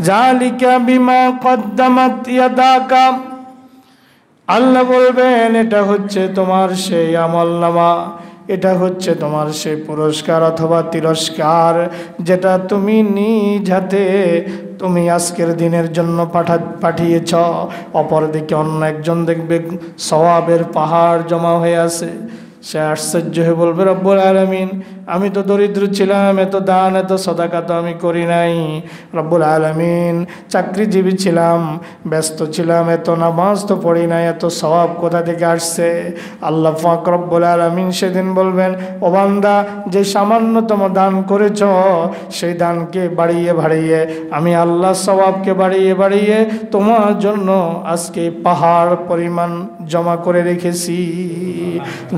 যালিকা বিমা কদ্দামাত ইয়াদাকা, আল্লাহ বলবেন এটা হচ্ছে তোমার সেই আমলনামা, এটা হচ্ছে তোমার সেই পুরস্কার অথবা তিরস্কার যেটা তুমি নিজ হাতে তুমি আজকের দিনের জন্য পাঠিয়েছ। অপরদিকে অন্য একজন দেখবে সওয়াবের পাহাড় জমা হয়ে আছে, সে আশ্চর্য হয়ে বলবে রব্বুল আলামিন আমি তো দরিদ্র ছিলাম, এত দান এত সদাকা তো আমি করি নাই। রব্বুল আলামিন চাকরিজীবী ছিলাম, ব্যস্ত ছিলাম, এত নামাজ তো পড়ি নাই, এত সওয়াব কোথা থেকে আসছে? আল্লাহ পাক রব্বুল আলামিন সেদিন বলবেন ও বান্দা যে সামান্যতম দান করেছ সেই দানকে বাড়িয়ে বাড়িয়ে আমি আল্লাহ সওয়াবকে বাড়িয়ে বাড়িয়ে তোমার জন্য আজকে পাহাড় পরিমাণ জমা করে রেখেছি।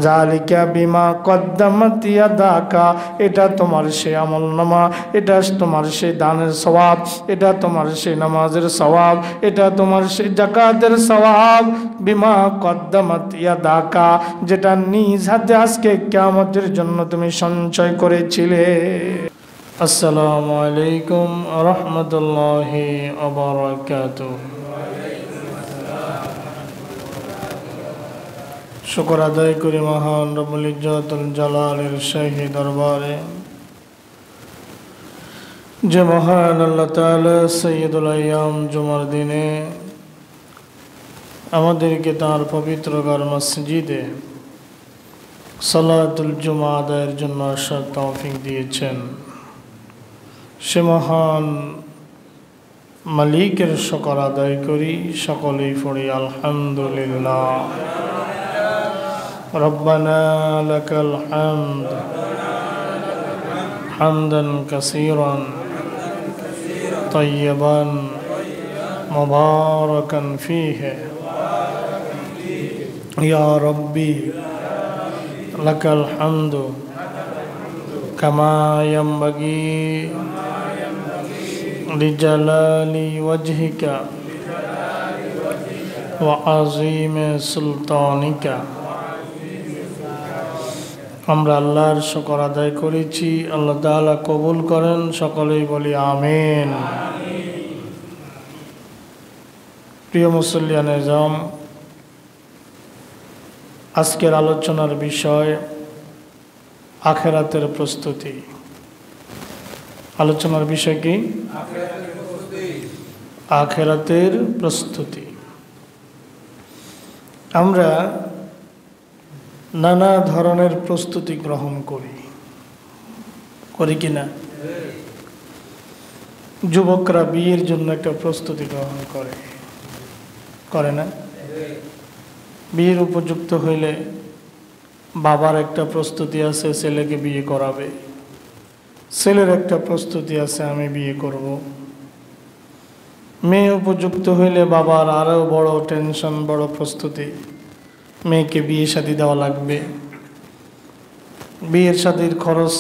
যালিকা বিমা কদ্দামাত ইয়াদাকা, এটা তোমার সেই আমলনামা, এটা তোমার সেই দানের সওয়াব, এটা তোমার সেই নামাজের সওয়াব, এটা তোমার সেই যাকাতের সওয়াব। বিমা কদ্দামাত ইয়াদাকা, যেটা নিজ হাতে আজকে কিয়ামতের জন্য তুমি সঞ্চয় করেছিলে। আসসালামু আলাইকুম ওয়া রাহমাতুল্লাহি ওয়া বারাকাতুহু। শুকর আদায় করি মহান রব্বুল ইজ্জতুল জালালের শাহী দরবারে, যে মহান আল্লাহ তাআলা সাইয়্যিদুল আইয়াম জুমার দিনে আমাদেরকে তাঁর পবিত্র ঘর মসজিদে সালাতুল জুমা আদায়ের জন্য আসার তৌফিক দিয়েছেন। সে মহান মালিকের শুকর আদায় করি, সকলেই পড়ি আলহামদুলিল্লাহ। ربنا لك الحمد حمدا كثيرا طيبا مباركا فيه يا ربي لك الحمد كما ينبغي لجلال وجهك وعظيم سلطانك। আমরা আল্লাহর শুকর আদায় করেছি, আল্লাহ তাআলা কবুল করেন, সকলেই বলি আমিন। প্রিয় মুসল্লিয়ান নিজাম, আজকের আলোচনার বিষয় আখিরাতের প্রস্তুতি। আলোচনার বিষয় কি? আখিরাতের প্রস্তুতি। আমরা নানা ধরনের প্রস্তুতি গ্রহণ করি কিনা? যুবকরা বিয়ের জন্য একটা প্রস্তুতি গ্রহণ করে না? বিয়ের উপযুক্ত হইলে বাবার একটা প্রস্তুতি আছে, ছেলেকে বিয়ে করাবে। ছেলের একটা প্রস্তুতি আছে, আমি বিয়ে করব। মেয়ে উপযুক্ত হইলে বাবার আরও বড় টেনশন, বড় প্রস্তুতি, মেয়েকে বিয়ে শাদী দেওয়া লাগবে। বিয়ের শাদীর খরচ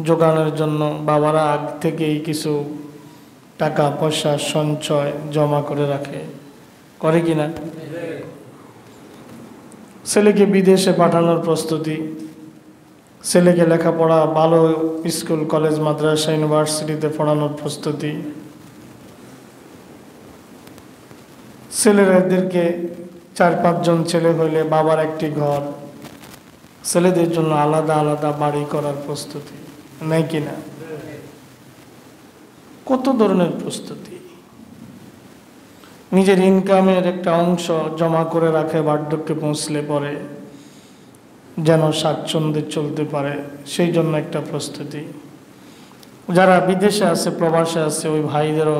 জোগানোর জন্য বাবারা আগ থেকেই কিছু টাকা পয়সা সঞ্চয় জমা করে রাখে, করে কিনা? ছেলেকে বিদেশে পাঠানোর প্রস্তুতি, ছেলেকে লেখাপড়া ভালো স্কুল কলেজ মাদ্রাসা ইউনিভার্সিটিতে পড়ানোর প্রস্তুতি, ছেলেদেরকে 4-5 জন ছেলে হইলে বাবার একটি ঘর, ছেলেদের জন্য আলাদা আলাদা বাড়ি করার প্রস্তুতি, নাই কিনা? কত ধরনের প্রস্তুতি। নিজের ইনকামের একটা অংশ জমা করে রাখে, বার্ধক্যে পৌঁছলে পরে যেন স্বাচ্ছন্দ্যে চলতে পারে, সেই জন্য একটা প্রস্তুতি। যারা বিদেশে আছে, প্রবাসে আছে, ওই ভাইদেরও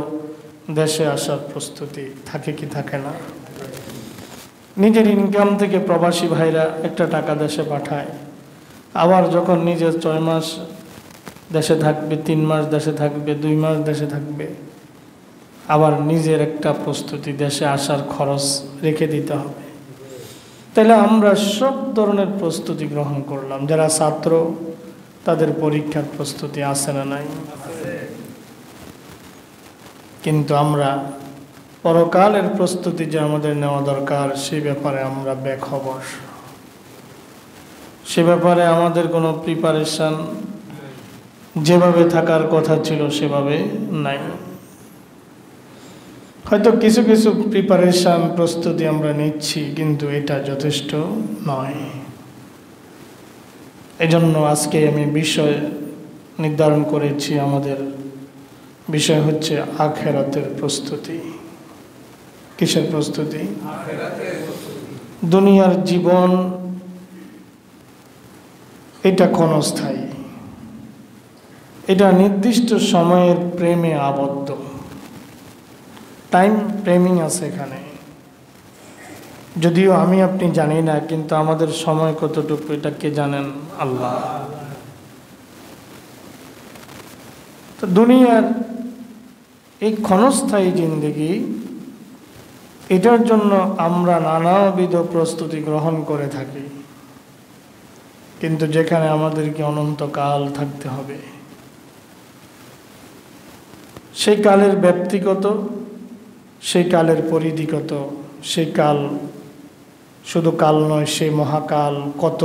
দেশে আসার প্রস্তুতি থাকে কি থাকে না? নিজের ইনকাম থেকে প্রবাসী ভাইরা একটা টাকা দেশে পাঠায়, আবার যখন নিজের 6 মাস দেশে থাকবে, 3 মাস দেশে থাকবে, 2 মাস দেশে থাকবে, আবার নিজের একটা প্রস্তুতি, দেশে আসার খরচ রেখে দিতে হবে। তাহলে আমরা সব ধরনের প্রস্তুতি গ্রহণ করলাম। যারা ছাত্র তাদের পরীক্ষার প্রস্তুতি আছে না নাই? কিন্তু আমরা পরকালের প্রস্তুতি যে আমাদের নেওয়া দরকার, সে ব্যাপারে আমরা বেখবর। সে ব্যাপারে আমাদের কোনো প্রিপারেশন যেভাবে থাকার কথা ছিল সেভাবে নাই। হয়তো কিছু কিছু প্রিপারেশন প্রস্তুতি আমরা নিচ্ছি, কিন্তু এটা যথেষ্ট নয়। এজন্য আজকে আমি বিষয় নির্ধারণ করেছি, আমাদের বিষয় হচ্ছে আখিরাতের প্রস্তুতি। কিসের প্রস্তুতি? দুনিয়ার জীবন এটা ক্ষণস্থায়ী, এটা নির্দিষ্ট সময়ের প্রেমে আবদ্ধ। টাইম প্রেমিং আছে এখানে, যদিও আমি আপনি জানি না, কিন্তু আমাদের সময় কতটুকু এটা কে জানেন? আল্লাহ। তো দুনিয়ার এই ক্ষণস্থায়ী জিন্দেগি, এটার জন্য আমরা নানাবিধ প্রস্তুতি গ্রহণ করে থাকি, কিন্তু যেখানে আমাদেরকে অনন্তকাল থাকতে হবে, সেই কালের ব্যক্তিগত, সেই কালের পরিধিগত, সেই কাল শুধু কাল নয়, সেই মহাকাল কত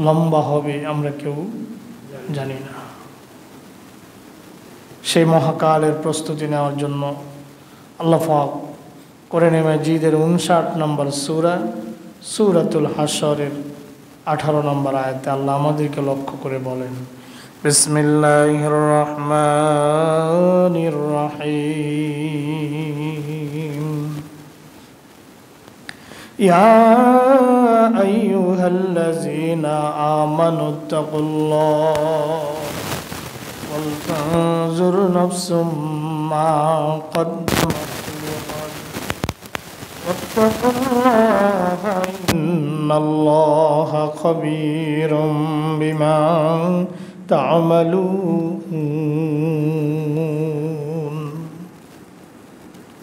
লম্বা হবে আমরা কেউ জানি না। সেই মহাকালের প্রস্তুতি নেওয়ার জন্য আল্লাহ পাক কোরআনে মাজিদের 59 নম্বর সূরা, সূরাতুল হাশরের 18 নম্বর আয়াতে আল্লাহ আমাদেরকে লক্ষ্য করে বলেন, বিসমিল্লাহির রহমানির রহিম, ইয়া আইয়ুহাল্লাযীনা আমানুত্তাকুল্লাহ ওয়াল তানজুর নাফসুম মা কদ্দামাত লিগাদ ওয়াত্তাকুল্লাহা ইন্নাল্লাহা খাবীরুম বিমা তা'মালুন।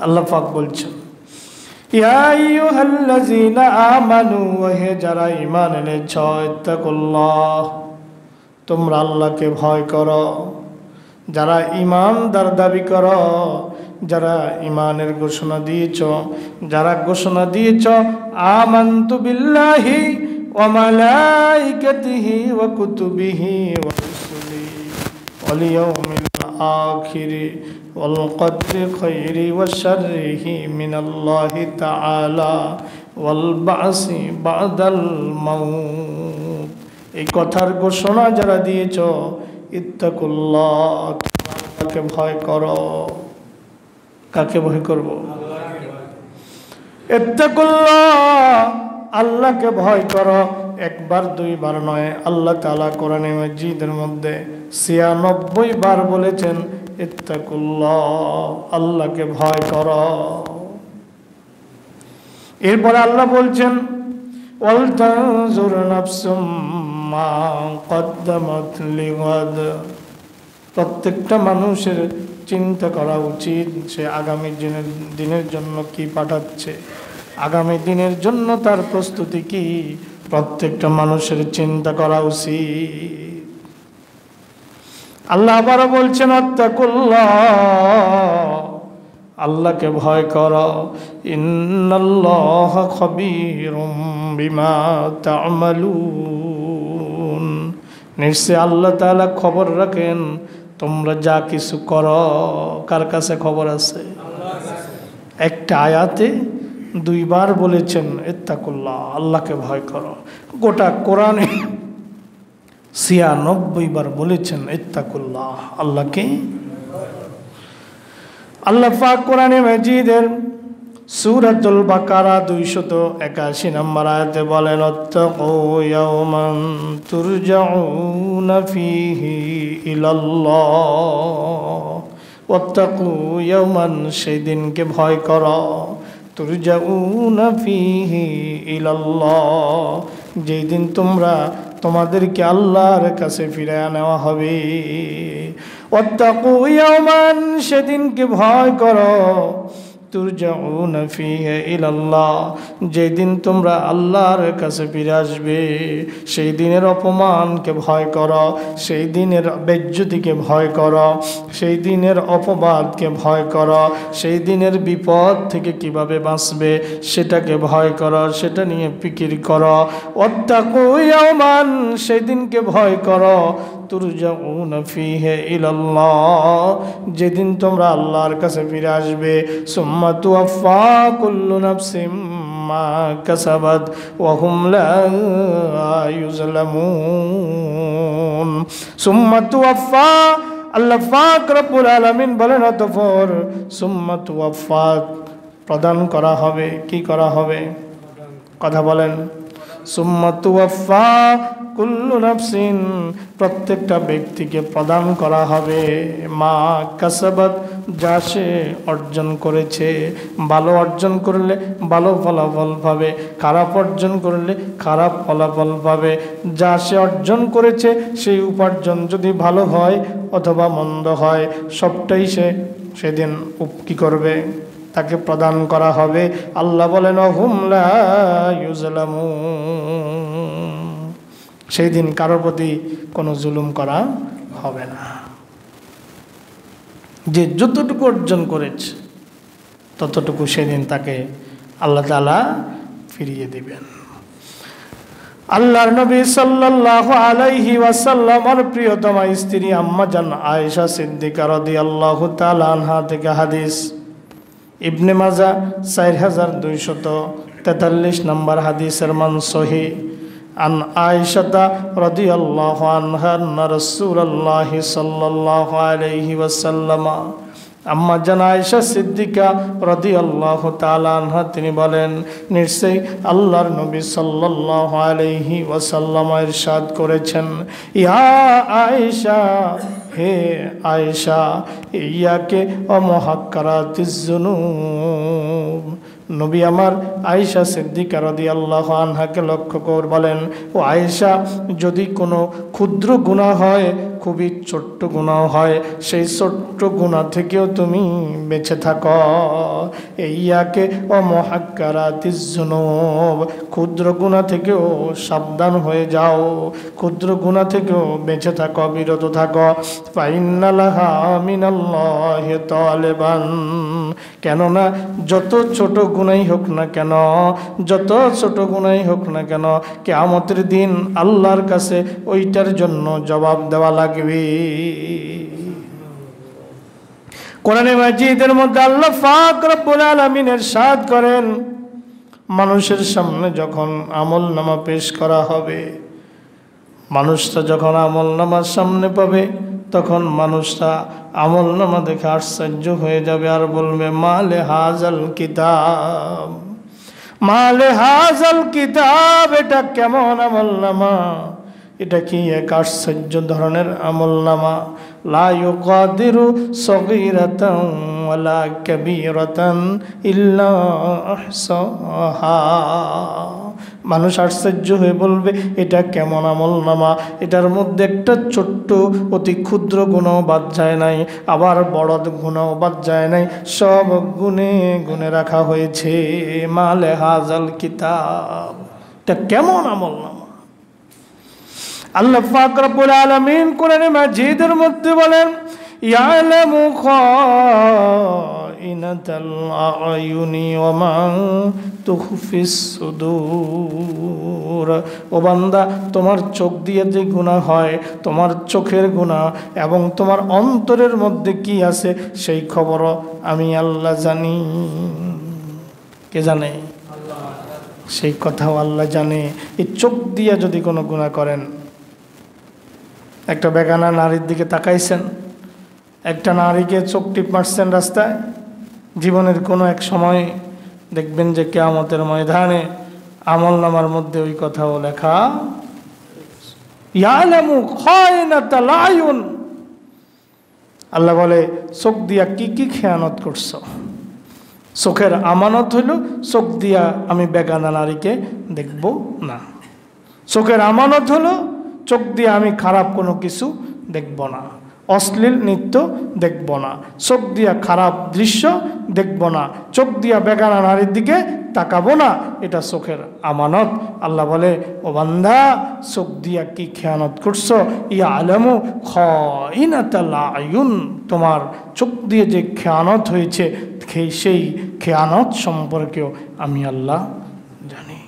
আল্লাহ পাক বলছেন, ইয়া আইয়ুহাল্লাযীনা আমানু, ওহে যারা ঈমান এনেছ, ইত্তাকুল্লাহ, তোমরা আল্লাহকে ভয় করো। যারা ঈমানদার দাবি করো, যারা ঈমানের ঘোষণা দিয়েছ, যারা ঘোষণা দিয়েছ আমানতু বিল্লাহি ওয়া মালাইকাতিহি ওয়া কুতুবিহি ওয়া রুসুলিহি ওয়াল ইয়াউমিল আখিরি ওয়াল কদরি খাইরি ওয়া শাররিহি মিনাল্লাহি তাআলা ওয়াল বা'সি বা'দাল মাউত। এই কথার ঘোষণা যারা দিয়েছ, ইত্তাকুল্লাহ, আল্লাহকে ভয় করো। কাকে ভয় করব? ইত্তাকুল্লাহ, আল্লাহকে ভয় করো। একবার দুইবার নয়, আল্লাহ তাআলা কোরআনে মাজিদের মধ্যে 96 বার বলেছেন ইত্তাকুল্লাহ, আল্লাহকে ভয় করো। এরপরে আল্লাহ বলছেন ওয়াল তানজুর নাফসুম মা কদ্দামাত লিগাদ, প্রত্যেকটা মানুষের চিন্তা করা উচিত সে আগামী দিনের জন্য কি পাঠাচ্ছে, আগামী দিনের জন্য তার প্রস্তুতি কি, প্রত্যেকটা মানুষের চিন্তা করা উচিত। আল্লাহ আবারও বলছেন আত্তাকুল্লাহ, আল্লাহকে ভয় করো। ইন্নাল্লাহা খাবীরুম বিমা তা'মালুন, নিশ্চয় আল্লাহ তাআলা খবর রাখেন তোমরা যা কিছু করো। কার কাছে খবর আছে? একটা আয়াতে দুইবার বলেছেন ইত্তাকুল্লাহ, আল্লাহকে ভয় করো। গোটা কোরআনে 96 বার বলেছেন ইত্তাকুল্লাহ, আল্লাহকে। আল্লাহ পাক কোরআনে মাজিদের সূরাতুল বাকারা 281 নম্বর আয়াতে বলেন, আত্তাকু ইয়াওমান তুরজাউনা ফীহি ইলাল্লাহ, আত্তাকু ইয়াওমান, সেই দিনকে ভয় করো, তুরজাউনা ফীহি ইলাল্লাহ, যেই দিন তোমাদেরকে আল্লাহর কাছে ফিরিয়ে নেওয়া হবে। ওয়াত্তাকু ইয়াওমান, সেদিনকে ভয় করো, তুরজাউনা ফীহি ইলাল্লাহ, যেদিন তোমরা আল্লাহর কাছে ফিরে আসবে। সেই দিনের অপমানকে ভয় করো, সেই দিনের বেজ্জতিকে ভয় করো, সেই দিনের অপবাদকে ভয় করো, সেই দিনের বিপদ থেকে কিভাবে বাঁচবে সেটাকে ভয় করো, সেটা নিয়ে ফিকির করো। ওয়াত্তাকু ইয়াওমান, সেই দিনকে ভয় করো, তুরজাউনা ফীহি ইলাল্লাহ, যেদিন তোমরা আল্লাহর কাছে ফিরে আসবে। সুম্মা তুওয়াফা কুল্লু নাফসিম মা কাসাবাত ওয়া হুম লা ইউজলামুন। সুম্মা তুওয়াফা, আল্লাহ পাক রব্বুল আলামিন বলেন অতঃপর সুম্মা তুওয়াফা, প্রদান করা হবে। কি করা হবে? কথা বলেন। সুম্মা তুওয়াফা কুল্লু নাফসিন, প্রত্যেকটা ব্যক্তিকে প্রদান করা হবে মা কাসাবাত, যা সে অর্জন করেছে। ভালো অর্জন করলে ভালো ফলাফল পাবে, খারাপ অর্জন করলে খারাপ ফলাফল পাবে। যা সে অর্জন করেছে সেই উপার্জন যদি ভালো হয় অথবা মন্দ হয়, সবটাই সে সেদিন কি করবে? তাকে প্রদান করা হবে। আল্লাহ বলেন হুম লা ইউজলামুন, সেই দিন কারোর প্রতি কোনো জুলুম করা হবে না। যে যতটুকু অর্জন করেছে ততটুকু সেদিন তাকে আল্লাহ তাআলা ফিরিয়ে দিবেন। আল্লাহর নবী সাল্লাল্লাহু আলাইহি ওয়াসাল্লামের প্রিয়তমা স্ত্রী আম্মা জান আয়েশা সিদ্দিকা রাদিয়াল্লাহু তাআলা আনহা থেকে হাদিস, ইবনে মাজাহ 4243 নম্বর হাদিসের মান সহিহ। আন আয়েশা রাদিয়াল্লাহু আনহা আন্না রাসূলুল্লাহ সাল্লাল্লাহু আলাইহি ওয়াসাল্লাম, আম্মা জান আয়েশা সিদ্দিকা রাদিয়াল্লাহু তাআলা আনহা তিনি বলেন, নিশ্চয়ই আল্লাহর নবী সাল্লাল্লাহু আলাইহি ওয়াসাল্লাম ইরশাদ করেছেন, ইয়া আয়েশা, হে আয়েশা, ইয়াকে অমহাক্কারাতিজ যুনুব। নবী আমার আয়েশা সিদ্দিকা রাদিয়াল্লাহু আনহাকে লক্ষ্য করে বলেন, ও আয়েশা, যদি কোনো ক্ষুদ্র গুনাহ হয়, খুবই ছোট্ট গুনাহ হয়, সেই ছোট্ট গুনাহ থেকেও তুমি বেঁচে থাকো। ইয়াকে অমহাক্কারাতিজ যুনুব, ক্ষুদ্র গুনাহ থেকেও সাবধান হয়ে যাও, ক্ষুদ্র গুনাহ থেকেও বেঁচে থাকো, বিরত থাকো। ফাইন্না লাহা মিনাল্লাহি তালিবান, কেননা যত ছোট গুনাই হোক না কেন, যত ছোট গুনাই হোক না কেন, কিয়ামতের দিন আল্লাহর কাছে ওইটার জন্য জবাব দেওয়া লাগবে। কোরআনে মাজিদের মধ্যে আল্লাহ পাক রব্বুল আলামিন ইরশাদ করেন, মানুষের সামনে যখন আমলনামা পেশ করা হবে, মানুষটা যখন আমলনামার সামনে পাবে, তখন মানুষটা আমলনামা দেখে আশ্চর্য হয়ে যাবে আর বলবে, মালে হাজাল কিতাব, মালে হাজাল কিতাব, এটা কেমন আমলনামা, এটা কি এক আশ্চর্য ধরনের আমলনামা। লা ইউগাদিরু সগীরাতান ওয়ালা কাবীরাতান ইল্লা আহসাহা। মানুষ আশ্চর্য হয়ে বলবে, এটা কেমন আমলনামা, এটার মধ্যে একটা ছোট্ট অতি ক্ষুদ্র গুণও বাদ যায় নাই, আবার বড় গুণও বাদ যায় নাই, সব গুণে গুণে রাখা হয়েছে। মালে হাজাল কিতাব, এটা কেমন আমলনামা। আল্লাহ পাক রব্বুল আলামিন কোরআনে মাজিদের মধ্যে বলেন, ইয়ালামু খাইনাতাল আয়ুনি ওয়া মা তুখফিস সুদূর। ও বান্দা, তোমার চোখ দিয়ে যে গুনাহ হয়, তোমার চোখের গুনাহ এবং তোমার অন্তরের মধ্যে কি আছে সেই খবরও আমি আল্লাহ জানি। কে জানে? আল্লাহ। সেই কথাও আল্লাহ জানে। এই চোখ দিয়ে যদি কোনো গুনাহ করেন, একটা বেগানা নারীর দিকে তাকাইছেন, একটা নারীকে চোখ টিপ মারছেন রাস্তায়, জীবনের কোনো এক সময় দেখবেন যে কিয়ামতের ময়দানে আমলনামার মধ্যে ওই কথাও লেখা, ইয়ালামু খায়নাতাল আয়ুন। আল্লাহ বলে, চোখ দিয়া কি কি খেয়ানত করছো। চোখের আমানত হইল, চোখ দিয়া আমি বেগানা নারীকে দেখব না। চোখের আমানত হলো, চোখ দিয়ে আমি খারাপ কোনো কিছু দেখব না, অশ্লীল নৃত্য দেখব না, চোখ দিয়া খারাপ দৃশ্য দেখব না, চোখ দিয়া বেগানা নারীর দিকে তাকাবো না। এটা চোখের আমানত। আল্লাহ বলে, ও বান্দা, চোখ দিয়া কি খেয়ানত করছো। ইয়ালামু খাইনাতাল আয়ুন, তোমার চোখ দিয়ে যে খেয়ানত হয়েছে সেই খেয়ানত সম্পর্কেও আমি আল্লাহ জানি।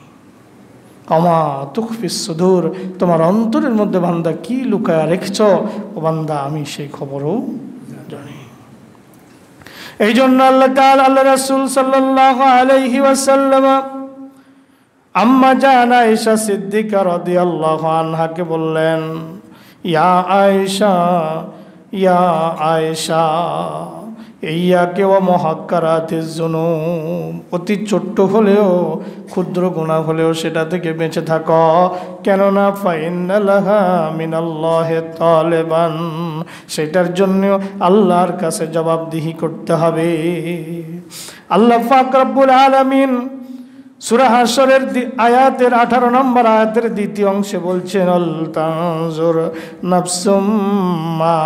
আমা তুখফিস সুদূর, তোমার অন্তরের মধ্যে বান্দা কি লুকায়া রেখেছ ও বান্দা আমি সেই খবরও জানি। এই জন্য আল্লাহ তাআলা আল্লাহ রাসূল সাল্লাল্লাহু আলাইহি ওয়াসাল্লাম আম্মা জান আয়েশা সিদ্দিকা রাদিয়াল্লাহু আনহাকে বললেন, ইয়া আয়েশা, ইয়া আয়েশা, ইয়াকে ওয়া মুহাক্কারাতিজ যুনুব, অতি ছোট্ট হলেও ক্ষুদ্র গুনাহ হলেও সেটা থেকে বেঁচে থাকো, কেননা ফাইন্না লাহা মিনাল্লাহি তালিবান, সেটার জন্য আল্লাহর কাছে জবাবদিহি করতে হবে। আল্লাহ পাক রব্বুল আলামিন সূরা হাশরের আয়াতের 18 নম্বর আয়াতের দ্বিতীয় অংশে বলছেন, আল তানজুর নাফসুম মা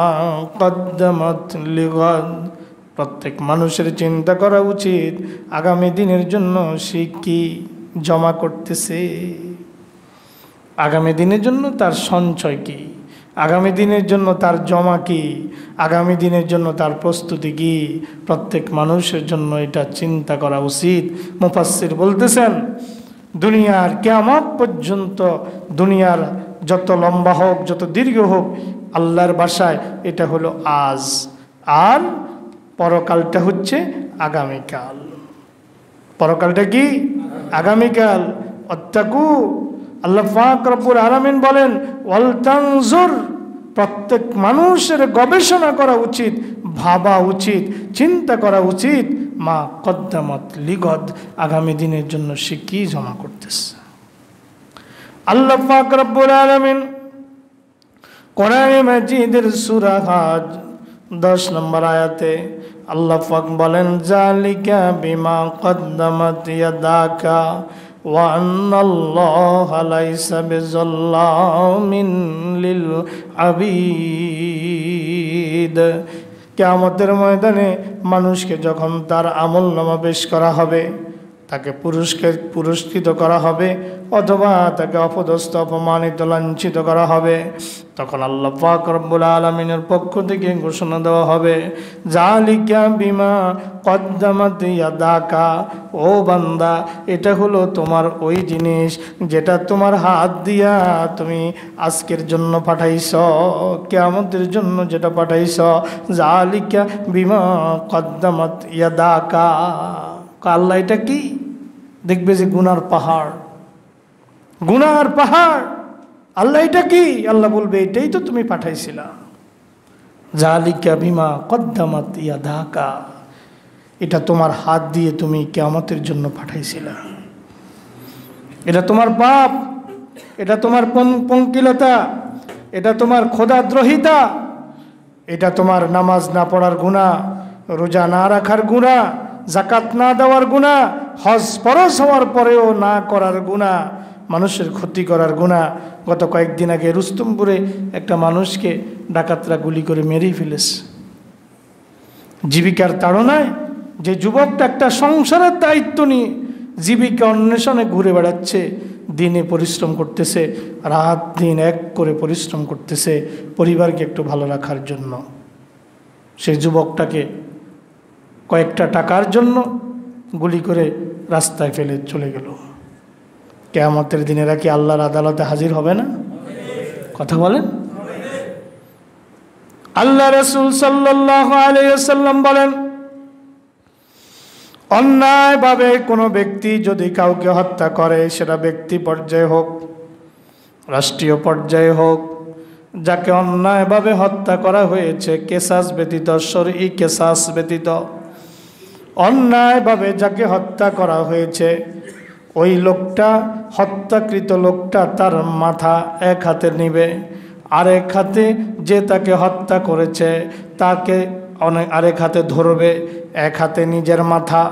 কদ্দামাত লিগাদ, প্রত্যেক মানুষের চিন্তা করা উচিত আগামী দিনের জন্য সে কি জমা করতেছে, আগামী দিনের জন্য তার সঞ্চয় কি, আগামী দিনের জন্য তার জমা কি, আগামী দিনের জন্য তার প্রস্তুতি কি। প্রত্যেক মানুষের জন্য এটা চিন্তা করা উচিত। মুফাসসির বলতেছেন, দুনিয়ার কিয়ামত পর্যন্ত, দুনিয়ার যত লম্বা হোক যত দীর্ঘ হোক, আল্লাহর ভাষায় এটা হলো আজ, আর পরকালটা হচ্ছে আগামীকাল। পরকালটা কি? আগামীকাল। অত্তাকু, আল্লাহ পাক রব্বুল আলামিন বলেন, ওয়াল তানজুর, প্রত্যেক মানুষের গবেষণা করা উচিত, ভাবা উচিত, চিন্তা করা উচিত, মা কদ্দামাত লিগদ, আগামী দিনের জন্য সে কি জমা করতেছে। আল্লাহ পাক রব্বুল আলামিন কোরআনে মাজিদের সূরা হাজ 10 নম্বর আয়াতে আল্লাহ পাক বলেন, জালিকা বিমা কদ্দামাত ইয়াদাকা ওয়া আন্নাল্লাহা লাইসা বিযাল্লামিন লিল আবিদ। কিয়ামতের ময়দানে মানুষকে যখন তার আমলনামা পেশ করা হবে, তাকে পুরস্কৃত করা হবে অথবা তাকে অপদস্থ, অপমানিত, লাঞ্ছিত করা হবে, তখন আল্লাহ পাক রব্বুল আলামিনের পক্ষ থেকে ঘোষণা দেওয়া হবে, জালিকা বিমা কদ্দামাত ইয়াদাকা, ও বান্দা, এটা হলো তোমার ওই জিনিস যেটা তোমার হাত দিয়া তুমি আজকের জন্য পাঠাইছ, কিয়ামতের জন্য যেটা পাঠাইছ, জালিকা বিমা কদ্দামাত ইয়াদাকা। আল্লাহ এটা কি? দেখবে যে গুনার পাহাড়, গুনার পাহাড়। আল্লাহ এটা কি? আল্লাহ বলবে এটাই তো তুমি পাঠাইছিলা। জালিকা বিমা কদ্দামাত ইয়াদাকা, এটা তোমার হাত দিয়ে তুমি কিয়ামতের জন্য পাঠাইছিলা। এটা তোমার পাপ, এটা তোমার পঙ্কিলতা, এটা তোমার খোদাদ্রোহিতা, এটা তোমার নামাজ না পড়ার গুনাহ, রোজা না রাখার গুনাহ, যাকাত না দেওয়ার গুনাহ, হজ ফরজ হওয়ার পরেও না করার গুনাহ, মানুষের ক্ষতি করার গুনাহ। গত কয়েকদিন আগে রুস্তমপুরে একটা মানুষকে ডাকাতরা গুলি করে মেরেই ফেলেছে। জীবিকার তাড়নায় যে যুবকটা একটা সংসারের দায়িত্ব নিয়ে জীবিকা অন্বেষণে ঘুরে বেড়াচ্ছে, দিনে পরিশ্রম করতেছে, রাত দিন এক করে পরিশ্রম করতেছে পরিবারকে একটু ভালো রাখার জন্য, সেই যুবকটাকে কয়েকটা টাকার জন্য গুলি করে রাস্তায় ফেলে চলে গেল। কিয়ামতের দিনেরা কি আল্লাহর আদালতে হাজির হবে না? কথা বলেন। আল্লাহ রাসূল সাল্লাল্লাহু আলাইহি ওয়াসাল্লাম বলেন, অন্যায়ভাবে কোনো ব্যক্তি যদি কাউকে হত্যা করে, সেটা ব্যক্তি পর্যায়ে হোক, রাষ্ট্রীয় পর্যায়ে হোক, যাকে অন্যায়ভাবে হত্যা করা হয়েছে, কেসাস ব্যতীত, শরঈ কেসাস ব্যতীত, অন্যায়ভাবে যাকে হত্যা করা হয়েছে, ওই লোকটা, হত্যাকৃত লোকটা তার মাথা এক হাতে নিবে, আরেক হাতে যে তাকে হত্যা করেছে তাকে আরেক হাতে ধরবে, এক হাতে নিজের মাথা,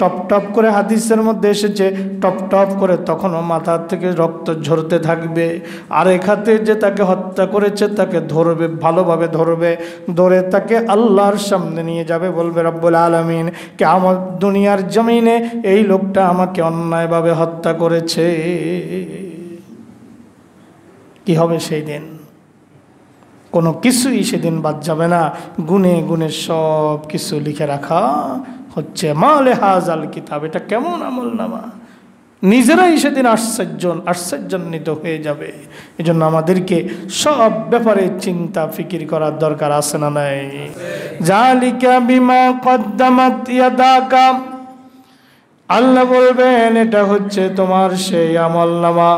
টপ টপ করে হাদিসের মধ্যে এসেছে টপ টপ করে তখনও মাথার থেকে রক্ত ঝরতে থাকবে। আরেক হাতে যে তাকে হত্যা করেছে তাকে ধরবে, ভালোভাবে ধরবে, ধরে তাকে আল্লাহর সামনে নিয়ে যাবে, বলবে রব্বুল আলামিন কে আমার দুনিয়ার জমিনে এই লোকটা আমাকে অন্যায়ভাবে হত্যা করেছে। কি হবে সেই দিন? কোনো কিছুই সেদিন বাদ যাবে না, গুনে গুনে সব কিছু লিখে রাখা হচ্ছে। মালে হাজাল কিতাব, এটা কেমন আমল নামা, নিজেরাই সেদিন আশ্চর্যান্বিত হয়ে যাবে। এজন্য আমাদেরকে সব ব্যাপারে চিন্তা ফিকির করার দরকার আছে না নাই? জালিকা বিমা কদ্দামাত ইয়াদাকা, আল্লাহ বলবেন এটা হচ্ছে তোমার সেই আমলনামা,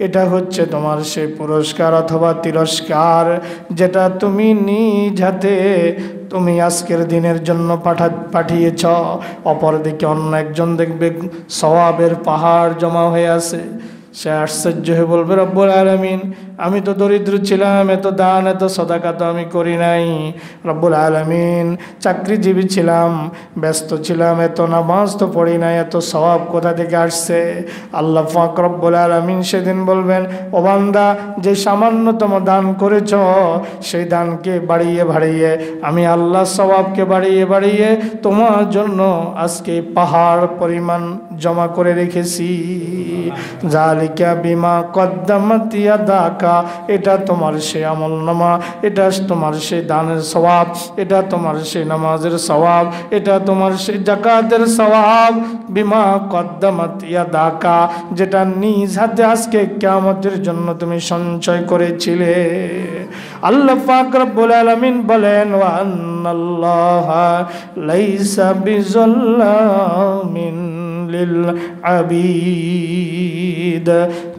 এটা হচ্ছে তোমার সেই পুরস্কার অথবা তিরস্কার যেটা তুমি নিজ হাতে তুমি আজকের দিনের জন্য পাঠিয়েছ। অপরদিকে অন্য একজন দেখবে সওয়াবের পাহাড় জমা হয়ে আছে, সে আশ্চর্য হয়ে বলবে রব্বুল আলামিন আমি তো দরিদ্র ছিলাম, এত দান এত সদাকা তো আমি করি নাই। রব্বুল আলামিন চাকরিজীবী ছিলাম, ব্যস্ত ছিলাম, এত নামাজ তো পড়ি নাই, এত সওয়াব কোথা থেকে আসছে? আল্লাহ পাক রব্বুল আলামিন সেদিন বলবেন ও বান্দা যে সামান্যতম দান করেছ সেই দানকে বাড়িয়ে বাড়িয়ে আমি আল্লাহ সওয়াবকে বাড়িয়ে বাড়িয়ে তোমার জন্য আজকে পাহাড় পরিমাণ জমা করে রেখেছি। জালিকা বিমা কদ্দামাত ইয়াদাকা, এটা তোমার সেই আমলনামা, এটা তোমার সেই দানের সওয়াব, এটা তোমার সেই নামাজের সওয়াব, এটা তোমার সেই যাকাতের সওয়াব। বিমা কদ্দামাত ইয়াদাকা, যেটা নিজ হাতে আজকে কিয়ামতের জন্য তুমি সঞ্চয় করেছিলে। আল্লাহ পাক রব্বুল আলামিন বলেন ওয়া আন্নাল্লাহা লাইসা বিযাল্লামিন লিল আবিদ,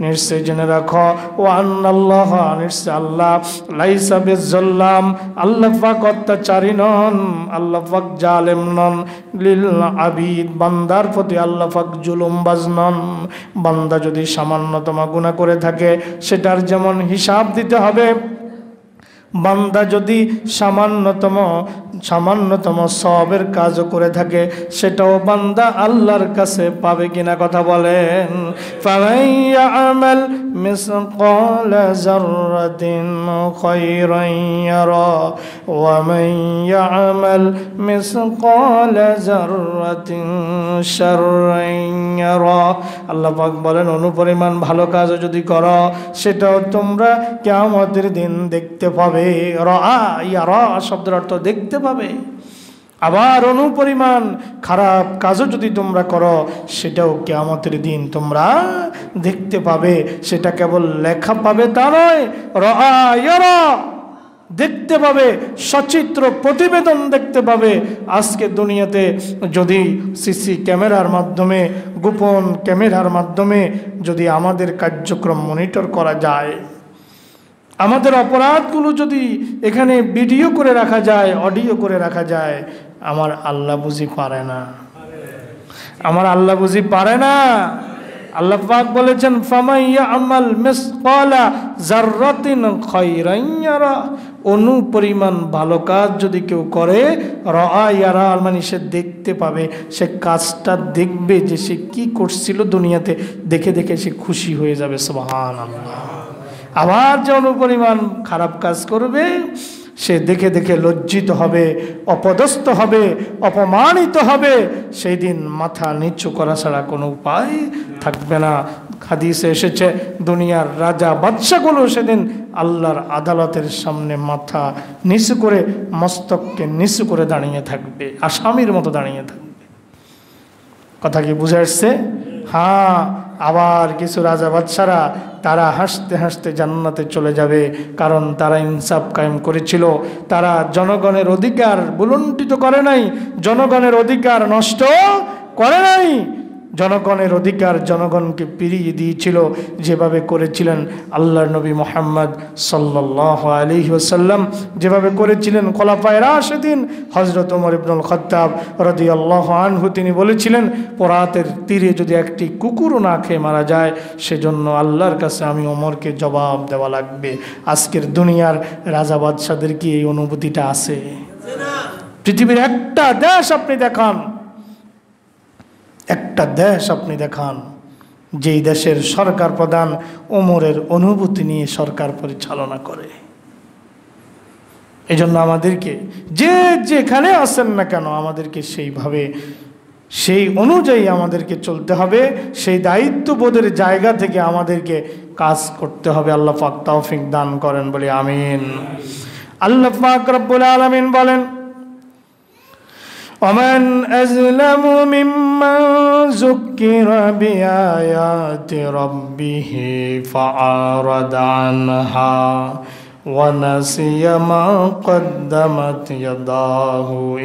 নিশ্চয় জেনে রাখো ও আন্নাল্লাহ, নিশ্চয় আল্লাহ লাইসা বিযাল্লাম, আল্লাহ পাক অত্যাচারী নন, আল্লাহ পাক জালেম নন, লিল আবিদ, বান্দার প্রতি আল্লাহ পাক জুলুমবাজ নন। বান্দা যদি সামান্যতম গুনাহ করে থাকে সেটার যেমন হিসাব দিতে হবে, বান্দা যদি সামান্যতম সওয়াবের কাজও করে থাকে সেটাও বান্দা আল্লাহর কাছে পাবে কিনা কথা বলেন। ফামান ইয়ামাল মিসকালা যাররাতিন খায়রান ইয়ারা ওয়া মান ইয়ামাল মিসকালা যাররাতিন শাররান ইয়ারা। আল্লাহ পাক বলেন অনুপরিমাণ ভালো কাজও যদি করো সেটাও তোমরা কিয়ামতের দিন দেখতে পাবে। ইয়ারা শব্দের অর্থ দেখতে পাবে। আবার অনুপরিমাণ খারাপ কাজও যদি তোমরা করো সেটাও কিয়ামতের দিন তোমরা দেখতে পাবে। সেটা কেবল লেখা পাবে তা নয়, ইয়ারা দেখতে পাবে, সচিত্র প্রতিবেদন দেখতে পাবে। আজকে দুনিয়াতে যদি সিসি ক্যামেরার মাধ্যমে, গোপন ক্যামেরার মাধ্যমে যদি আমাদের কার্যক্রম মনিটর করা যায়, আমাদের অপরাধগুলো যদি এখানে ভিডিও করে রাখা যায়, অডিও করে রাখা যায়, আমার আল্লাহ বুঝি পারে না? আমার আল্লাহ বুঝি পারে না? আল্লাহ পাক বলেছেন ফামান ইয়ামাল মিসকালা যাররাতিন খায়রান ইয়ারা, অনুপরিমাণ ভালো কাজ যদি কেউ করে, ইয়ারা মানে সে দেখতে পাবে, সে কাজটা দেখবে যে সে কি করছিল দুনিয়াতে, দেখে দেখে সে খুশি হয়ে যাবে। সুবহানাল্লাহ। আবার যে অনুপরিমাণ খারাপ কাজ করবে সে দেখে দেখে লজ্জিত হবে, অপদস্থ হবে, অপমানিত হবে। সেই দিন মাথা নিচু করা ছাড়া কোনো উপায় থাকবে না। হাদিসে এসেছে দুনিয়ার রাজা বাদশাগুলো সেদিন আল্লাহর আদালতের সামনে মাথা নিচু করে, মস্তককে নিচু করে দাঁড়িয়ে থাকবে, আসামির মতো দাঁড়িয়ে থাকবে। কথা কি বুঝে আসছে? হ্যাঁ। আবার কিছু রাজা বাদশারা তারা হাসতে হাসতে জান্নাতে চলে যাবে, কারণ তারা ইনসাফ কায়েম করেছিল, তারা জনগণের অধিকার বুলুণ্ঠিত করে নাই, জনগণের অধিকার নষ্ট করে নাই, জনগণের অধিকার জনগণকে ফিরিয়ে দিয়েছিল, যেভাবে করেছিলেন আল্লাহর নবী মুহাম্মদ সাল্লাল্লাহু আলাইহি ওয়াসাল্লাম, যেভাবে করেছিলেন খোলাফায়ে রাশিদিন। হযরত ওমর ইবনুল খাত্তাব রাদিয়াল্লাহু আনহু তিনি বলেছিলেন পরাতের তীরে যদি একটি কুকুরও না খেয়ে মারা যায় সেজন্য আল্লাহর কাছে আমি ওমরকে জবাব দেওয়া লাগবে। আজকের দুনিয়ার রাজা বাদশাদের কি এই অনুভূতিটা আছে? পৃথিবীর একটা দেশ আপনি দেখান, একটা দেশ আপনি দেখান যেই দেশের সরকার প্রধান ওমরের অনুভূতি নিয়ে সরকার পরিচালনা করে। এই জন্য আমাদেরকে যে যেখানে আছেন না কেন আমাদেরকে সেইভাবে, সেই অনুযায়ী আমাদেরকে চলতে হবে, সেই দায়িত্ববোধের জায়গা থেকে আমাদেরকে কাজ করতে হবে। আল্লাহ পাক তৌফিক দান করেন বলি আমিন। আল্লাহ পাক রব্বুল আলামিন বলেন ومن أظلم ممن ذكر بآيات ربه فأعرض عنها ونسي ما قدمت يداه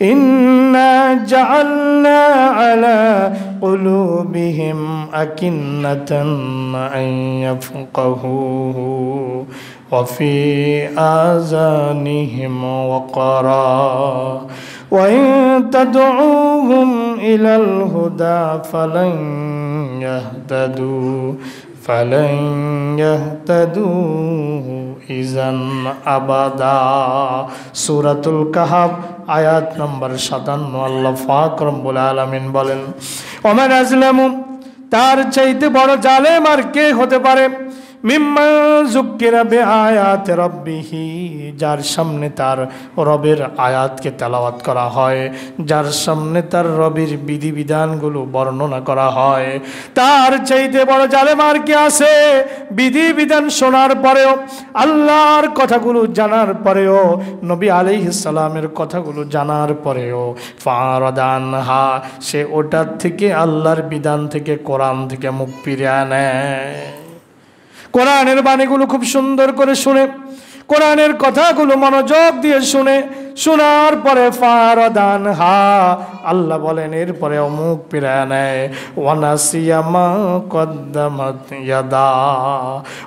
إنا جعلنا على قلوبهم أكنة أن يفقهوه وفي آذانهم وقرا وإن تدعوهم إلى الهدى فلن يهتدوا إذا أبدا সূরাতুল কাহফ আয়াত নম্বর 57 আল্লাহ পাক রব্বুল আলামিন বলেন ওমান আজলামু তার চাইতে বড় জালেম আর কে হতে পারে মিম্মা যুক্কিরা বিআয়াতি রাব্বিহি যার সামনে তার রবের আয়াতকে তেলাওয়াত করা হয় যার সামনে তার রবের বিধিবিধানগুলো বর্ণনা করা হয় তার চাইতে বড় জালেম আর কে আছে বিধিবিধান শোনার পরেও আল্লাহর কথাগুলো জানার পরেও নবী আলাইহিস সালামের কথাগুলো জানার পরেও ফারাদানহা সে ওটার থেকে আল্লাহর বিধান থেকে কোরআন থেকে মুখ ফিরিয়ে নেয় কোরআনের বাণীগুলো খুব সুন্দর করে শুনে কোরআনের কথাগুলো মনোযোগ দিয়ে শুনে শোনার পরে ফারাদানহা আল্লাহ বলেন এরপরে মুখ ফিরিয়ে নেয় ওয়ানাসিয়া মা কদ্দামাত ইয়াদা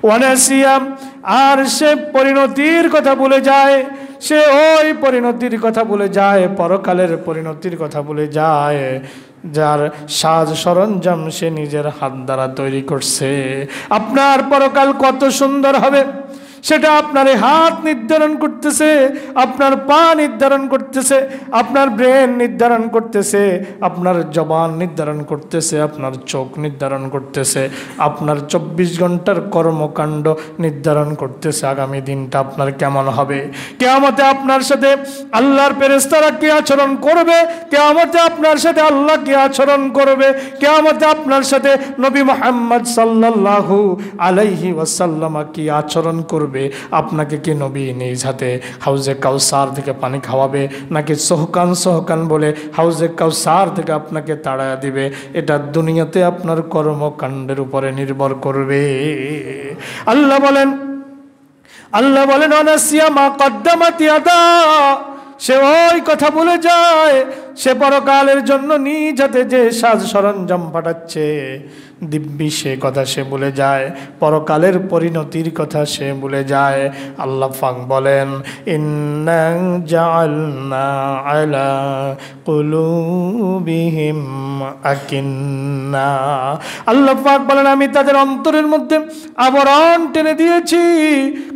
ওয়ানাসিয়া আর সে পরিণতির কথা ভুলে যায় সে ওই পরিণতির কথা ভুলে যায় পরকালের পরিণতির কথা ভুলে যায় যার সাজ সরঞ্জাম সে নিজের হাত দ্বারা তৈরি করছে আপনার পরকাল কত সুন্দর হবে সেটা আপনার হাত নির্ধারণ করতেছে আপনার পা নির্ধারণ করতেছে আপনার ব্রেন নির্ধারণ করতেছে আপনার জবান নির্ধারণ করতেছে আপনার চোখ নির্ধারণ করতেছে আপনার 24 ঘন্টার কর্মকাণ্ড নির্ধারণ করতেছে আগামী দিনটা আপনার কেমন হবে কিয়ামতে আপনার সাথে আল্লাহর ফেরেশতারা কি আচরণ করবে কিয়ামতে আপনার সাথে আল্লাহ কি আচরণ করবে কিয়ামতে আপনার সাথে নবী মুহাম্মদ সাল্লাল্লাহু আলাইহি ওয়াসাল্লাম কি আচরণ করবে আপনাকে কি নবী নিজ হাতে হাউজে কাউসার থেকে পানি খাওয়াবে নাকি সোহকান বলে হাউজে কাউসার থেকে আপনাকে তাড়ায়া দিবে এটা দুনিয়াতে আপনার কর্মকাণ্ডের উপরে নির্ভর করবে আল্লাহ বলেন অনাসিয়া মা কদ্দামাত ইয়াদা সে ওই কথা ভুলে যায় সে পরকালের জন্য নিজ হাতে যে সাজ সরঞ্জাম পাঠাচ্ছে দিব্যি সে কথা সে ভুলে যায় পরকালের পরিণতির কথা সে ভুলে যায় আল্লাহ পাক বলেন ইন্না জাআলনা আলা কুলুবিহিম আকিন্না আল্লাহ পাক বলেন আমি তাদের অন্তরের মধ্যে আবরণ টেনে দিয়েছি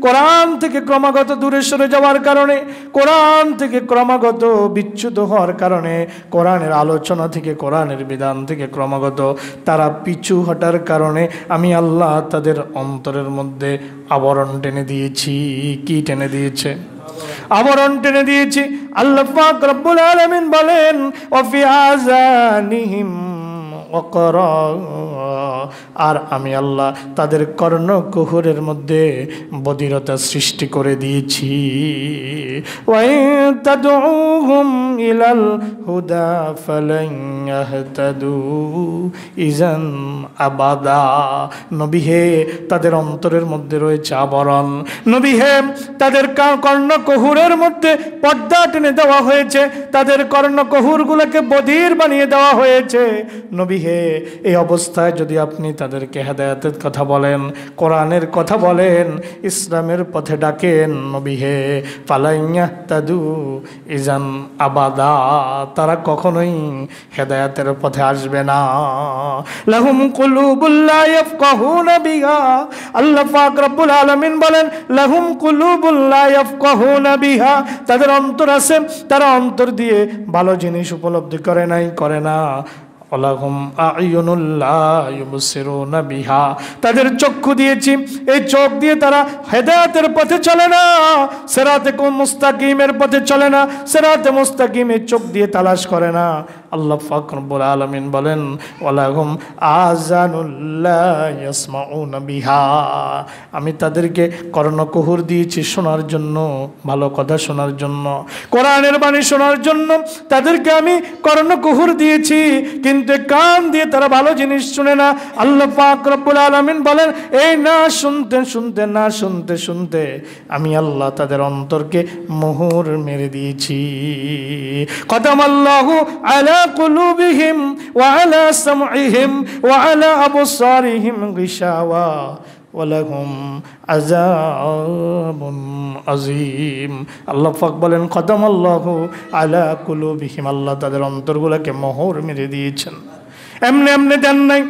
কোরআন থেকে ক্রমাগত দূরে সরে যাওয়ার কারণে কোরআন থেকে ক্রমাগত বিচ্যুত হওয়ার কারণে কোরআনের আলোচনা থেকে কোরআনের বিধান থেকে ক্রমাগত তারা পিছু হটার কারণে আমি আল্লাহ তাদের অন্তরের মধ্যে আবরণ টেনে দিয়েছি কি টেনে দিয়েছে আবরণ টেনে দিয়েছি আল্লাহ পাক রব্বুল আলামিন বলেন ওয়াফি আযানিহিম ওয়াকরা আর আমি আল্লাহ তাদের কর্ণকুহরের মধ্যে বধিরতা সৃষ্টি করে দিয়েছি ওয়াইতাদউহুম ইলাল হুদা ফালান ইয়াহতাদু ইযান আবাদা নবী হে তাদের অন্তরের মধ্যে রয়েছে আবরণ নবী হে তাদের কর্ণকুহরের মধ্যে পর্দা টেনে দেওয়া হয়েছে তাদের কর্ণকুহরগুলোকে বধির বানিয়ে দেওয়া হয়েছে নবী হে এই অবস্থায় যদি আপনি তাদেরকে হেদায়েতের কথা বলেন কোরআনের কথা বলেন ইসলামের পথে ডাকেন নবী হে ফালাইয়া তাদু ইজান আবাদা তারা কখনোই হেদায়েতের পথে আসবে না লাহুম কুলুবুল লা ইয়াফকাহুনা বিহা আল্লাহ পাক রব্বুল আলামিন বলেন লাহুম কুলুবুল লা ইয়াফকাহুনা বিহা তাদের অন্তর আছে তারা অন্তর দিয়ে ভালো জিনিস উপলব্ধি করে না ওয়ালাহুম আ'য়ুনুল লা ইউবসিরুনা বিহা তাদের চক্ষু দিয়েছি এই চোখ দিয়ে তারা হেদায়েতের পথে চলে না সিরাতে মুস্তাকিমের পথে চলে না সিরাতে মুস্তাকিমের চোখ দিয়ে তালাশ করে না আল্লাহ পাক রব্বুল আলামিন বলেন ওয়ালাহুম আযানুল্লা ইয়াসমাউনা বিহা, আমি তাদেরকে কর্ণকুহর দিয়েছি শোনার জন্য, ভালো কথা শোনার জন্য, কোরআনের বাণী শোনার জন্য তাদেরকে আমি কর্ণকুহর দিয়েছি, কিন্তু কান দিয়ে তারা ভালো জিনিস শুনে না। আল্লাহ পাক রব্বুল আলামিন বলেন এই না শুনতে শুনতে না শুনতে শুনতে আমি আল্লাহ তাদের অন্তরকে মোহর মেরে দিয়েছি। খতামাল্লাহু আলা কুলুবিহিম ওয়া আলা সামঈহিম ওয়া আলা আবসারিহিম গিশাওয়া ওয়ালাহুম আযাবুন আযীম। আল্লাহ পাক বলেন খতামাল্লাহু আলা কুলুবিহিম, আল্লাহ তাদের অন্তরগুলোকে মোহর মেরে দিয়েছেন। এমনি এমনি দেন নাই,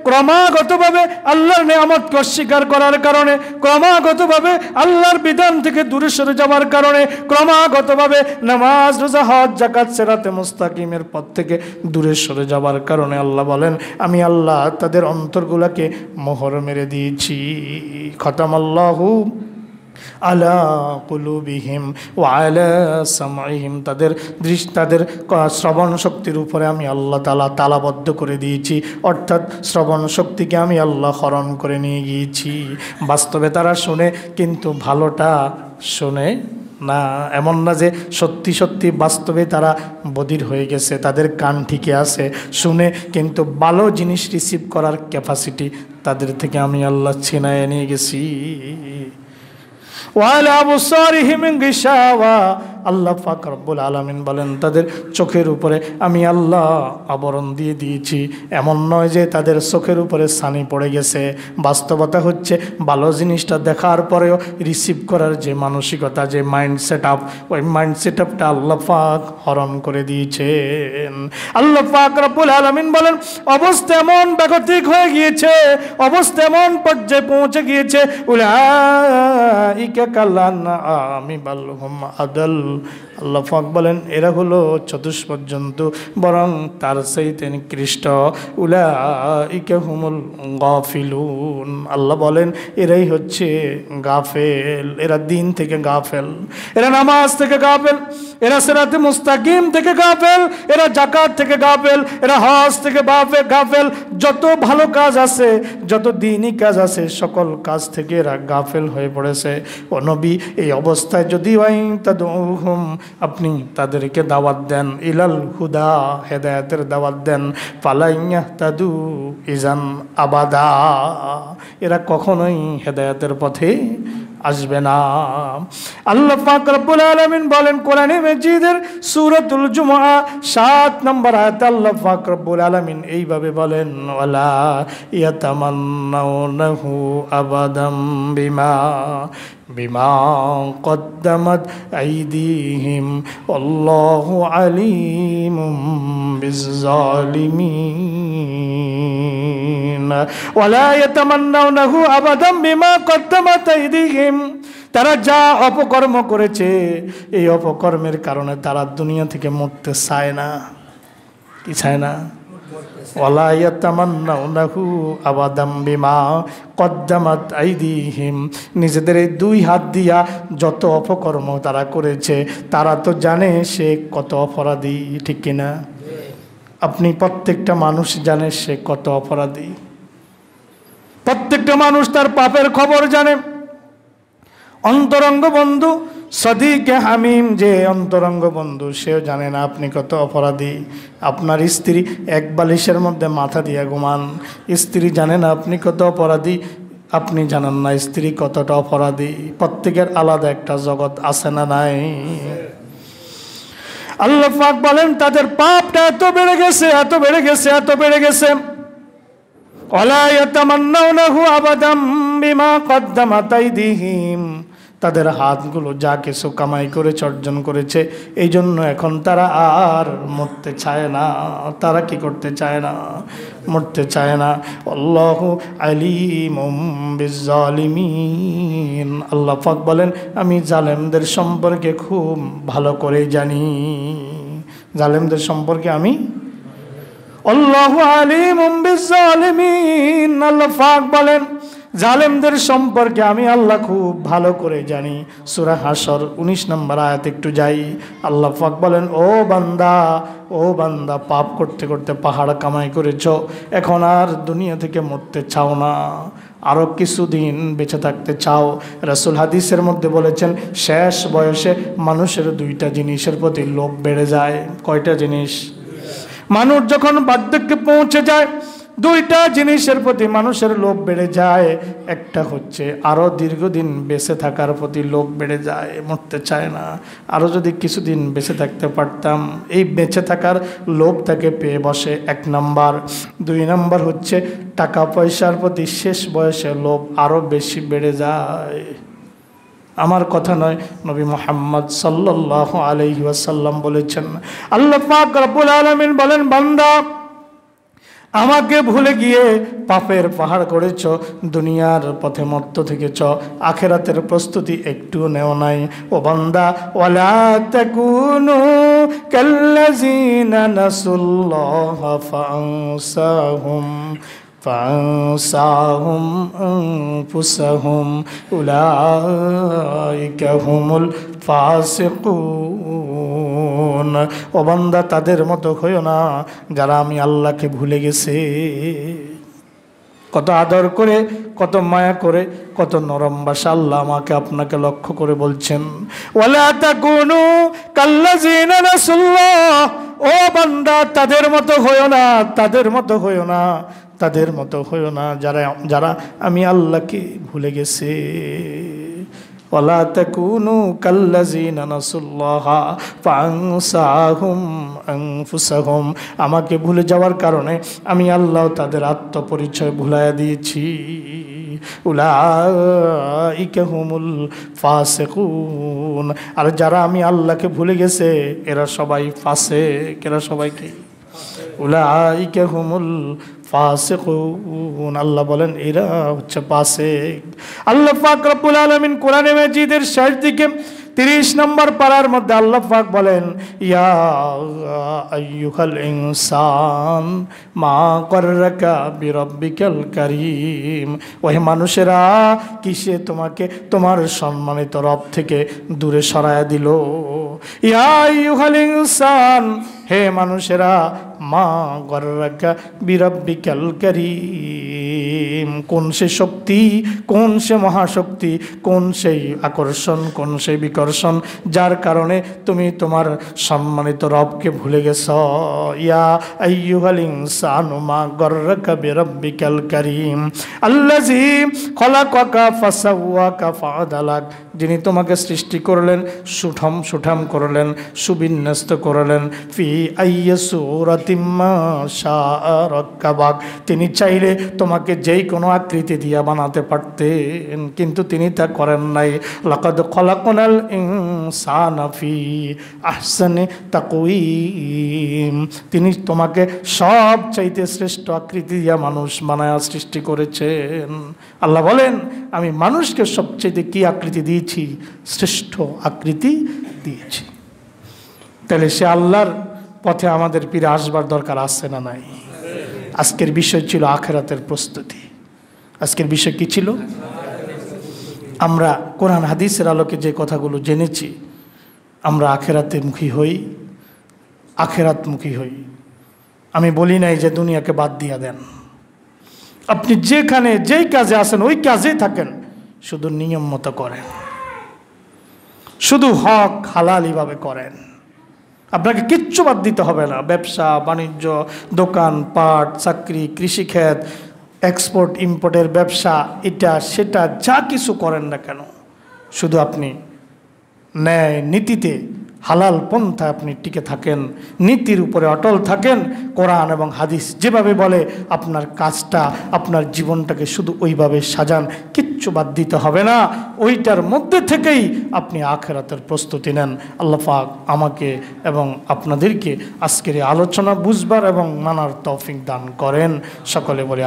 ক্রমাগতভাবে আল্লাহর নিয়ামতকে অস্বীকার করার কারণে, ক্রমাগতভাবে আল্লাহর বিধান থেকে দূরে সরে যাওয়ার কারণে, ক্রমাগতভাবে নামাজ রোজা হজ যাকাত সিরাতে মুস্তাকিমের পথ থেকে দূরে সরে যাওয়ার কারণে আল্লাহ বলেন আমি আল্লাহ তাদের অন্তরগুলোকে মোহর মেরে দিয়েছি। খতামাল্লাহু আলা কুলুবিহিম ওয়া আলা সামঈহিম, তাদের শ্রবণ শক্তির উপরে আমি আল্লাহ তাআলা তালাবদ্ধ করে দিয়েছি, অর্থাৎ শ্রবণ শক্তিকে আমি আল্লাহ হরণ করে নিয়ে গিয়েছি। বাস্তবে তারা শুনে কিন্তু ভালোটা শোনে না, এমন না যে সত্যি সত্যি বাস্তবে তারা বধির হয়ে গেছে, তাদের কান ঠিকই আছে, শুনে কিন্তু ভালো জিনিস রিসিভ করার ক্যাপাসিটি তাদের থেকে আমি আল্লাহ ছিনায় নিয়ে গেছি। ওয়ালা আবসারিহিম গিশাওয়া, আল্লাহ পাক রব্বুল আলামিন বলেন তাদের চোখের উপরে আমি আল্লাহ আবরণ দিয়ে দিয়েছি। এমন নয় যে তাদের চোখের উপরে ছানি পড়ে গেছে, বাস্তবতা হচ্ছে ভালো জিনিসটা দেখার পরেও রিসিভ করার যে মানসিকতা, যে মাইন্ড সেট আপ, ওই মাইন্ড সেট আপটা আল্লাহ পাক হরণ করে দিয়েছেন। আল্লাহ পাক রব্বুল আলামিন বলেন অবস্থা এমন বেগতিক হয়ে গিয়েছে, অবস্থা এমন পর্যায়ে পৌঁছে গিয়েছে উলাইকা কালানআমি বাল হুম আদাল, আল্লাহ পাক বলেন এরা হলো চতুষ্পদ জন্তু, বরং তার চাইতে নিকৃষ্ট। উলাইকা হুমুল গাফিলুন, আল্লাহ বলেন এরাই হচ্ছে গাফেল, এরা দিন থেকে গাফেল, এরা নামাজ থেকে গাফেল, এরা সিরাতে মুস্তাকিম থেকে গাফেল, এরা যাকাত থেকে গাফেল, এরা হজ থেকে গাফেল, যত ভালো কাজ আছে, যত দ্বীনি কাজ আছে, সকল কাজ থেকে এরা গাফেল হয়ে পড়েছে। ও নবী, এই অবস্থায় যদি তাদউহুম, আপনি তাদেরকে দাওয়াত দেন, ইলাল হুদা, হেদায়েতের দাওয়াত দেন, ফালাইয়াহতাদু ইজান আবাদা, এরা কখনোই হেদায়েতের পথে আসবে না। আল্লাহ পাক রব্বুল আলামিন বলেন কোরআনে মাজিদের সূরাতুল জুমআ ৭ নম্বর আয়াতে আল্লাহ পাক রব্বুল আলামিন এইভাবে বলেন ওয়ালা ইয়াতামান্নাউনাহু আবাদাম বিমা কদ্দামাত আইদিহিম আল্লাহু আলিমুম বিজ্জালিমিন। ওয়ালা ইয়াতামান্নাউনাহু আবাদাম বিমা কদ্দামাত আইদিহিম, তারা যা অপকর্ম করেছে এই অপকর্মের কারণে তারা দুনিয়া থেকে মরতে চায় না। কি চায় না? ওয়ালা ইয়াতামান্নাউনাহু আবাদাম বিমা কদ্দামাত আইদিহিম, নিজেদের এই দুই হাত দিয়া যত অপকর্ম তারা করেছে তারা তো জানে সে কত অপরাধী, ঠিক কিনা? আপনি প্রত্যেকটা মানুষ জানে সে কত অপরাধী, প্রত্যেকটা মানুষ তার পাপের খবর জানে। অন্তরঙ্গ বন্ধু সদিকে হামিম, যে অন্তরঙ্গ বন্ধু, সেও জানে না আপনি কত অপরাধী। আপনার স্ত্রী এক বালিশের মধ্যে মাথা দিয়ে ঘুমান, স্ত্রী জানে না আপনি কত অপরাধী, আপনি জানেন না স্ত্রী কতটা অপরাধী। প্রত্যেকের আলাদা একটা জগৎ আছে না নাই? আল্লাহ পাক বলেন তাদের পাপটা এত বেড়ে গেছে, এত বেড়ে গেছে, এত বেড়ে গেছে। ওয়ালা ইয়াতামান্নাউনাহু আবাদাম বিমা কদ্দামাত আইদিহিম, তাদের হাতগুলো যা কিছু কামাই করেছে, অর্জন করেছে, এই জন্য এখন তারা আর মরতে চায় না। তারা কি করতে চায় না? মরতে চায় না। আল্লাহু আলিমুম বিজ্জালিমিন, আল্লাহ পাক বলেন আমি জালেমদের সম্পর্কে খুব ভালো করে জানি। জালেমদের সম্পর্কে আমি আল্লাহু আলিমুম বিজ্জালিমিন, আল্লাহ পাক বলেন জালেমদের সম্পর্কে আমি আল্লাহ খুব ভালো করে জানি। সূরা হাশর 19 নম্বর আয়াত একটু যাই। আল্লাহ পাক বলেন, ও বান্দা, পাপ করতে করতে পাহাড় কামাই করেছ, এখন আর দুনিয়া থেকে মরতে চাও না, আরো কিছুদিন বেঁচে থাকতে চাও। রাসূল হাদিসের মধ্যে বলেছেন, শেষ বয়সে মানুষের দুইটা জিনিসের প্রতি লোভ বেড়ে যায়। কয়টা জিনিস? মানুষ যখন বার্ধক্যে পৌঁছে যায়, দুইটা জিনিসের প্রতি মানুষের লোভ বেড়ে যায়। একটা হচ্ছে আরো দীর্ঘদিন বেঁচে থাকার প্রতি লোভ বেড়ে যায়, মরতে চায় না, আরো যদি কিছুদিন বেঁচে থাকতে পারতাম। এই বেঁচে থাকার লোভ তাকে পেয়ে বসে, 1 নাম্বার। 2 নাম্বার হচ্ছে টাকা পয়সার প্রতি শেষ বয়সে লোভ আরো বেশি বেড়ে যায়। আমার কথা নয়, নবী মুহাম্মদ সাল্লাল্লাহু আলাইহি ওয়াসাল্লাম বলেছেন। আল্লাহ পাক রব্বুল আলামিন বলেন, বান্দা আমাকে ভুলে গিয়ে পাপের পাহাড় করেছ, দুনিয়ার পথে মত্ত থেকেছ, আখেরাতের প্রস্তুতি একটু নেও নাই। ও বান্দা, ওয়ালা তাকুনু কাল্লাযিনা নাসুল্লাহ ফাআনসাহুম আনফুসাহুম উলাইকা হুমুল ফাসিকুন। ও বান্দা, তাদের মতো হইও না যারা আমি আল্লাহকে ভুলে গেছে। কত আদর করে, কত মায়া করে, কত নরম ভাষা আল্লাহ আমাকে আপনাকে লক্ষ্য করে বলছেন, ওয়ালা তাকুনু কাল্লাযিনা নাসুল্লাহ। ও বান্দা, তাদের মতো হইও না, তাদের মতো হইও না, তাদের মতো হইও না যারা আমি আল্লাহকে ভুলে গেছে। ওয়ালা তাকুনু কাল্লাযিনা নাসুল্লাহা ফাআনসাহুম আনফুসাহুম। আমাকে ভুলে যাওয়ার কারণে আমি আল্লাহ তাদের আত্মপরিচয় ভুলাইয়া দিয়েছি। উলাইকা হুমুল ফাসিকুন। আর যারা আমি আল্লাহকে ভুলে গেছে এরা সবাই ফাসিক। এরা সবাই কি? উলাইকা হুমুল ফাসিকুন। আল্লাহ বলেন এরা হচ্ছে ফাসিক। আল্লাহ পাক রব্বুল আলামিন কোরআনে মাজিদের শেষ দিকে 30 নম্বর পারার মধ্যে আল্লাহ পাক বলেন, ইয়া আইয়ুহাল ইনসান মা গাররাকা বিরাব্বিকাল কারীম। ওহে মানুষেরা, কিসে তোমাকে তোমার সম্মানিত রব থেকে দূরে সরায়া দিল? ইয়া আইয়ুহাল ইনসান, হে মানুষেরা, মা গাররাকা বিরাব্বিকাল কারীম। কোন সে শক্তি, কোন সে মহাশক্তি, কোন সেই আকর্ষণ, কোন সেই বিকর্ষণ যার কারণে তুমি তোমার সম্মানিত রবকে ভুলে গেছ? ইয়া আইয়ুহাল ইনসানু মা গাররাকা বিরাব্বিকাল কারীম আল্লাযী খলাকাকা ফাসাওয়াকা ফাআদালাক। যিনি তোমাকে সৃষ্টি করলেন, সুঠাম করলেন, সুবিন্যস্ত করলেন। ফি আইয়ি সূরাতিম মা শাআ রাক্কাবাক। তিনি চাইলে তোমাকে যেই কোনো আকৃতি দিয়ে বানাতে পারতেন, কিন্তু তিনি তা করেন নাই। লাকাদ খলাকনাল ইনসানা ফি আহসানি তাকওয়িম। তিনি তোমাকে সব চাইতে শ্রেষ্ঠ আকৃতি দিয়া মানুষ বানায়া সৃষ্টি করেছেন। আল্লাহ বলেন, আমি মানুষকে সবচেয়ে কি আকৃতি দিয়েছি? শ্রেষ্ঠ আকৃতি দিয়েছি। তাহলে সে আল্লাহর পথে আমাদের ফিরে আসবার দরকার আছে না নাই? আজকের বিষয় ছিল আখিরাতের প্রস্তুতি। আজকের বিষয় কি ছিল? আমরা কোরআন হাদিসের আলোকে যে কথাগুলো জেনেছি, আমরা আখিরাতে মুখী হই, আখিরাতমুখী হই। আমি বলি নাই যে দুনিয়াকে বাদ দিয়া দেন। আপনি যেখানে যেই কাজে আছেন ওই কাজেই থাকেন, শুধু নিয়ম মতো করেন, শুধু হক হালালিভাবে করেন। আপনাকে কিচ্ছু বাদ দিতে হবে না। ব্যবসা বাণিজ্য, দোকান পাট, চাকরি, কৃষিক্ষেত, এক্সপোর্ট ইম্পোর্টের ব্যবসা, এটা সেটা যা কিছু করেন না কেন, শুধু আপনি ন্যায় নীতিতে হালাল পন্থা আপনি টিকে থাকেন, নীতির উপরে অটল থাকেন। কোরআন এবং হাদিস যেভাবে বলে আপনার কাজটা, আপনার জীবনটাকে শুধু ওইভাবে সাজান, কিচ্ছু বাদ দিতে হবে না। ওইটার মধ্যে থেকেই আপনি আখিরাতের প্রস্তুতি নেন। আল্লাহ পাক আমাকে এবং আপনাদেরকে আজকের এই আলোচনা বুঝবার এবং মানার তৌফিক দান করেন। সকলে বলে